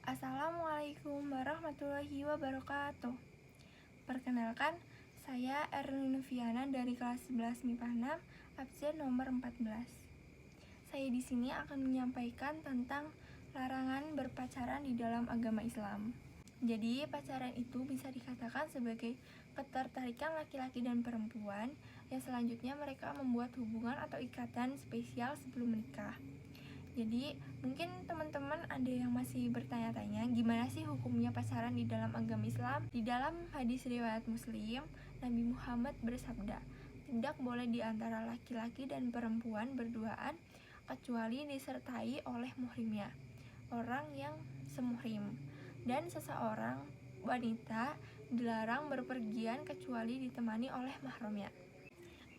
Assalamualaikum warahmatullahi wabarakatuh. Perkenalkan, saya Erlin Noviana dari kelas 11 MIPA 6, absen nomor 14. Saya di sini akan menyampaikan tentang larangan berpacaran di dalam agama Islam. Jadi, pacaran itu bisa dikatakan sebagai ketertarikan laki-laki dan perempuan yang selanjutnya mereka membuat hubungan atau ikatan spesial sebelum menikah. Jadi mungkin teman-teman ada yang masih bertanya-tanya gimana sih hukumnya pacaran di dalam agama Islam. Di dalam hadis riwayat Muslim, Nabi Muhammad bersabda, tidak boleh di antara laki-laki dan perempuan berduaan kecuali disertai oleh muhrimnya, orang yang semuhrim. Dan seseorang wanita dilarang berpergian kecuali ditemani oleh mahramnya.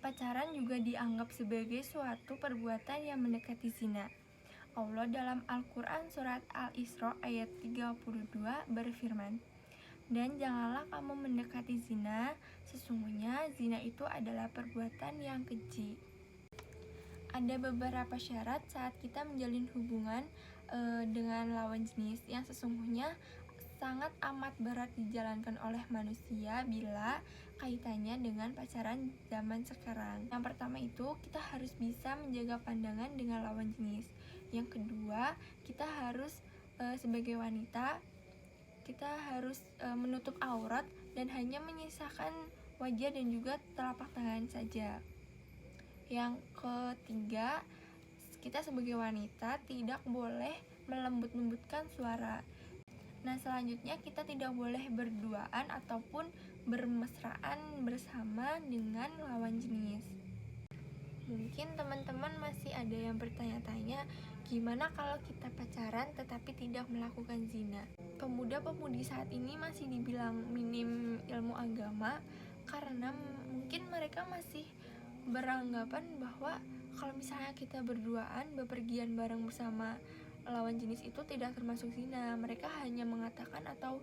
Pacaran juga dianggap sebagai suatu perbuatan yang mendekati zina. Allah dalam Al-Quran surat Al-Isra ayat 32 berfirman, dan janganlah kamu mendekati zina, sesungguhnya zina itu adalah perbuatan yang keji. Ada beberapa syarat saat kita menjalin hubungan dengan lawan jenis yang sesungguhnya sangat amat berat dijalankan oleh manusia bila kaitannya dengan pacaran zaman sekarang. Yang pertama itu, kita harus bisa menjaga pandangan dengan lawan jenis. Yang kedua, kita harus sebagai wanita, kita harus menutup aurat dan hanya menyisakan wajah dan juga telapak tangan saja. Yang ketiga, kita sebagai wanita tidak boleh melembut-lembutkan suara. Nah, selanjutnya kita tidak boleh berduaan ataupun bermesraan bersama dengan lawan jenis. Mungkin teman-teman masih ada yang bertanya-tanya, gimana kalau kita pacaran tetapi tidak melakukan zina? Pemuda-pemudi saat ini masih dibilang minim ilmu agama karena mungkin mereka masih beranggapan bahwa kalau misalnya kita berduaan, bepergian bareng bersama lawan jenis itu tidak termasuk zina. Mereka hanya mengatakan atau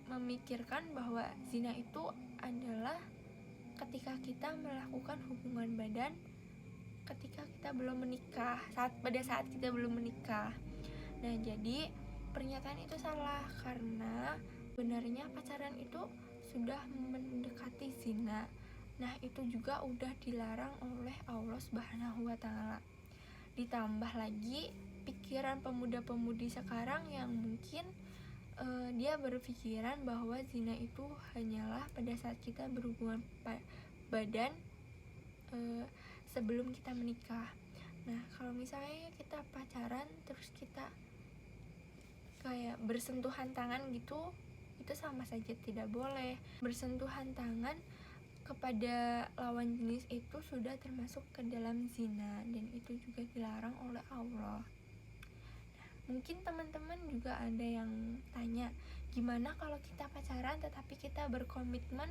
memikirkan bahwa zina itu adalah ketika kita melakukan hubungan badan ketika kita belum menikah, pada saat kita belum menikah. Nah, jadi pernyataan itu salah karena sebenarnya pacaran itu sudah mendekati zina. Nah, itu juga udah dilarang oleh Allah Subhanahu wa Ta'ala. Ditambah lagi pikiran pemuda-pemudi sekarang yang mungkin dia berpikiran bahwa zina itu hanyalah pada saat kita berhubungan badan sebelum kita menikah. Nah, kalau misalnya kita pacaran terus kita kayak bersentuhan tangan gitu, itu sama saja tidak boleh. Bersentuhan tangan kepada lawan jenis itu sudah termasuk ke dalam zina dan itu juga dilarang oleh Allah. Mungkin teman-teman juga ada yang tanya, gimana kalau kita pacaran tetapi kita berkomitmen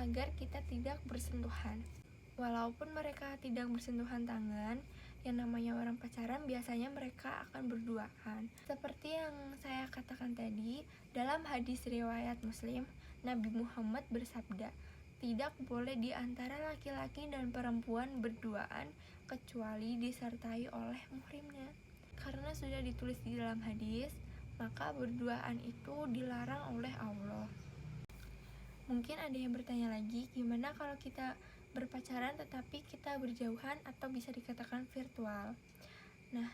agar kita tidak bersentuhan? Walaupun mereka tidak bersentuhan tangan, yang namanya orang pacaran biasanya mereka akan berduaan. Seperti yang saya katakan tadi, dalam hadis riwayat Muslim, Nabi Muhammad bersabda, tidak boleh di antara laki-laki dan perempuan berduaan kecuali disertai oleh muhrimnya. Karena sudah ditulis di dalam hadis, maka berduaan itu dilarang oleh Allah. Mungkin ada yang bertanya lagi, gimana kalau kita berpacaran tetapi kita berjauhan atau bisa dikatakan virtual? Nah,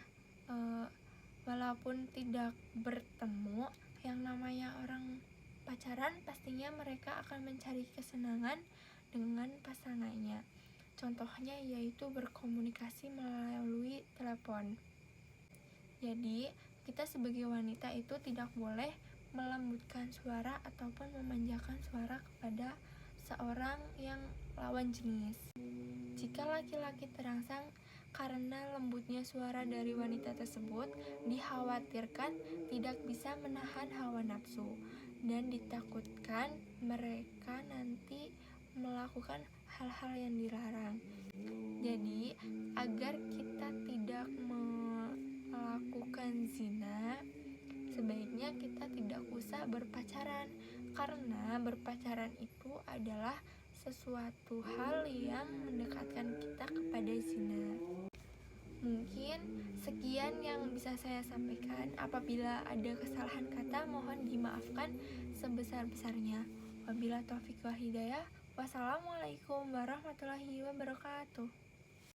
walaupun tidak bertemu, yang namanya orang pacaran pastinya mereka akan mencari kesenangan dengan pasangannya. Contohnya yaitu berkomunikasi melalui telepon. Jadi, kita sebagai wanita itu tidak boleh melembutkan suara ataupun memanjakan suara kepada seorang yang lawan jenis. Jika laki-laki terangsang karena lembutnya suara dari wanita tersebut, dikhawatirkan tidak bisa menahan hawa nafsu dan ditakutkan mereka nanti melakukan hal-hal yang dilarang. Jadi, agar kita tidak melakukan zina, sebaiknya kita tidak usah berpacaran karena berpacaran itu adalah sesuatu hal yang mendekatkan kita kepada zina. Mungkin sekian yang bisa saya sampaikan. Apabila ada kesalahan kata, mohon dimaafkan sebesar-besarnya. Wabillahi taufiq wal hidayah. Wassalamualaikum warahmatullahi wabarakatuh.